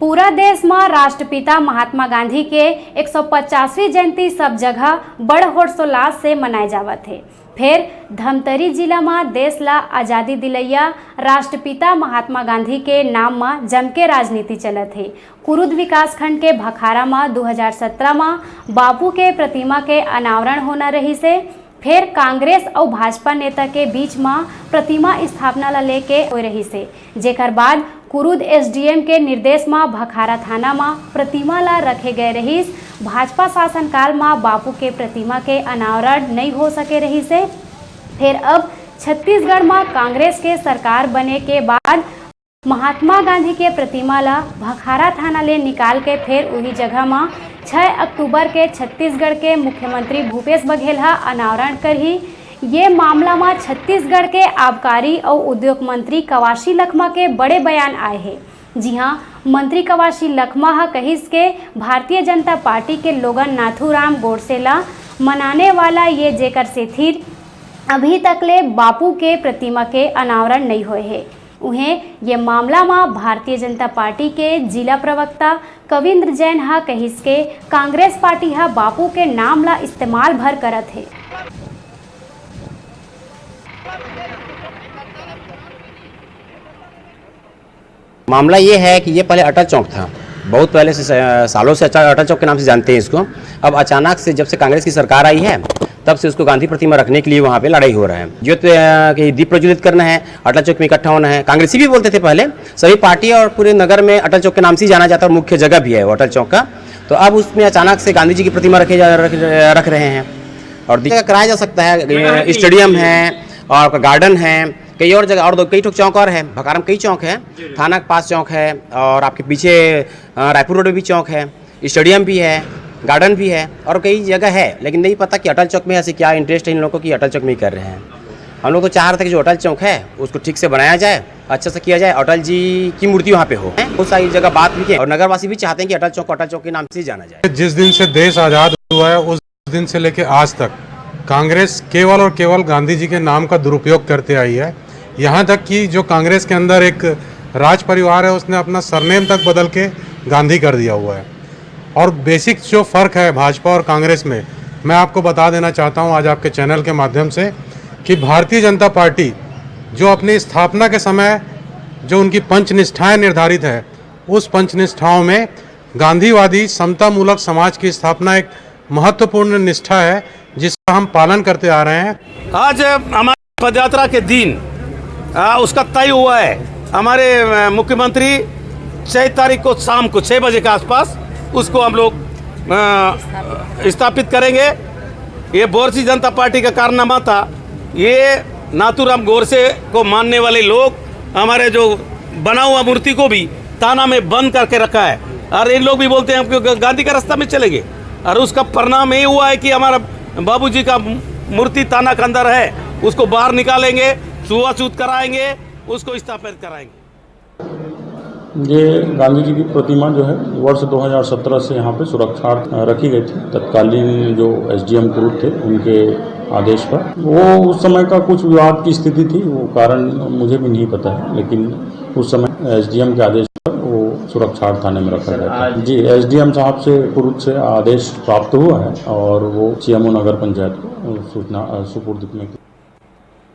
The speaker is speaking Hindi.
पूरा देश में राष्ट्रपिता महात्मा गांधी के 150वीं जयंती सब जगह बड़ हर्षोल्लास से मनाए जावत है। फिर धमतरी जिला में देश ला आज़ादी दिलैया राष्ट्रपिता महात्मा गांधी के नाम में जम के राजनीति चलत है। कुरुद विकास खंड के भखारा में 2017 में बापू के प्रतिमा के अनावरण होना रही से फिर कांग्रेस और भाजपा नेता के बीच में प्रतिमा स्थापना ला लेके हो रही से, जेकर बाद कुरुद एसडीएम के निर्देश में भखारा थाना में प्रतिमा ला रखे गए रही। भाजपा शासनकाल में बापू के प्रतिमा के अनावरण नहीं हो सके रही से फिर अब छत्तीसगढ़ में कांग्रेस के सरकार बने के बाद महात्मा गांधी के प्रतिमा ला भखारा थाना ले निकाल के फिर वही जगह में 6 अक्टूबर के छत्तीसगढ़ के मुख्यमंत्री भूपेश बघेल अनावरण कर ही ये मामला में छत्तीसगढ़ के आबकारी और उद्योग मंत्री कवासी लखमा के बड़े बयान आए हैं। जी हां, मंत्री कवासी लखमा कहिस के भारतीय जनता पार्टी के लोगन नाथूराम गोडसे ला मनाने वाला ये जेकर से थी अभी तक ले बापू के प्रतिमा के अनावरण नहीं हुए है। उन्हें ये मामला में भारतीय जनता पार्टी के जिला प्रवक्ता कविंद्र जैन कहिस के कांग्रेस पार्टी बापू के नाम ला इस्तेमाल भर करत है। मामला ये है कि ये पहले अटल चौक था, बहुत पहले से सालों से अटल चौक के नाम से जानते हैं इसको। अब अचानक से जब से कांग्रेस की सरकार आई है तब से उसको गांधी प्रतिमा रखने के लिए वहाँ पे लड़ाई हो रहा है। जो कि दीप प्रज्वलित करना है, अटल चौक में इकट्ठा होना है। कांग्रेसी भी बोलते थे पहले, सभी पार्टी और पूरे नगर में अटल चौक के नाम से ही जाना जाता है और मुख्य जगह भी है वो अटल चौक का। तो अब उसमें अचानक से गांधी जी की प्रतिमा रख रहे हैं और कराया जा सकता है। स्टेडियम है और गार्डन है, कई और जगह और कई ठोक चौक और है। भखारा में कई चौक है, थाना के पास चौक है और आपके पीछे रायपुर रोड में भी चौक है, स्टेडियम भी है, गार्डन भी है और कई जगह है। लेकिन नहीं पता कि अटल चौक में ऐसे क्या इंटरेस्ट है इन लोगों को कि अटल चौक में ही कर रहे हैं। हम लोग तो चाह रहे थे कि जो अटल चौक है उसको ठीक से बनाया जाए, अच्छा से किया जाए, अटल जी की मूर्ति वहाँ पे हो। बहुत सारी जगह बात भी की और नगरवासी भी चाहते हैं कि अटल चौक के नाम से ही जाना जाए। जिस दिन से देश आज़ाद हुआ है उस दिन से लेकर आज तक कांग्रेस केवल और केवल गांधी जी के नाम का दुरुपयोग करते आई है। यहाँ तक कि जो कांग्रेस के अंदर एक राज परिवार है उसने अपना सरनेम तक बदल के गांधी कर दिया हुआ है। और बेसिक जो फ़र्क है भाजपा और कांग्रेस में, मैं आपको बता देना चाहता हूँ आज आपके चैनल के माध्यम से कि भारतीय जनता पार्टी जो अपनी स्थापना के समय जो उनकी पंचनिष्ठाएं निर्धारित है, उस पंचनिष्ठाओं में गांधीवादी समतामूलक समाज की स्थापना एक महत्वपूर्ण निष्ठा है जिसका हम पालन करते आ रहे हैं। आज हमारी पदयात्रा के दिन उसका तय हुआ है। हमारे मुख्यमंत्री 6 तारीख को शाम को 6 बजे के आसपास उसको हम लोग स्थापित करेंगे। ये भारतीय जनता पार्टी का कारनामा था। ये नाथूराम गोडसे को मानने वाले लोग हमारे जो बना हुआ मूर्ति को भी थाना में बंद करके रखा है और इन लोग भी बोलते हैं कि गांधी का रास्ता में चलेंगे और उसका परिणाम ये हुआ है कि हमारा बाबूजी का मूर्ति थाना के अंदर है, उसको बाहर निकालेंगे, छुआछूत कराएंगे, उसको स्थापित कराएंगे। ये गांधी जी की प्रतिमा जो है वर्ष 2017 से यहाँ पे सुरक्षा रखी गई थी। तत्कालीन जो एसडीएम कुरुद थे उनके आदेश पर, वो उस समय का कुछ विवाद की स्थिति थी, वो कारण मुझे भी नहीं पता है, लेकिन उस समय एसडीएम के आदेश पर वो सुरक्षा थाने में रखा गया था। जी, एसडीएम साहब से कुरुद से आदेश प्राप्त हुआ है और वो सीएमओ नगर पंचायत को सूचना सुपुर्द में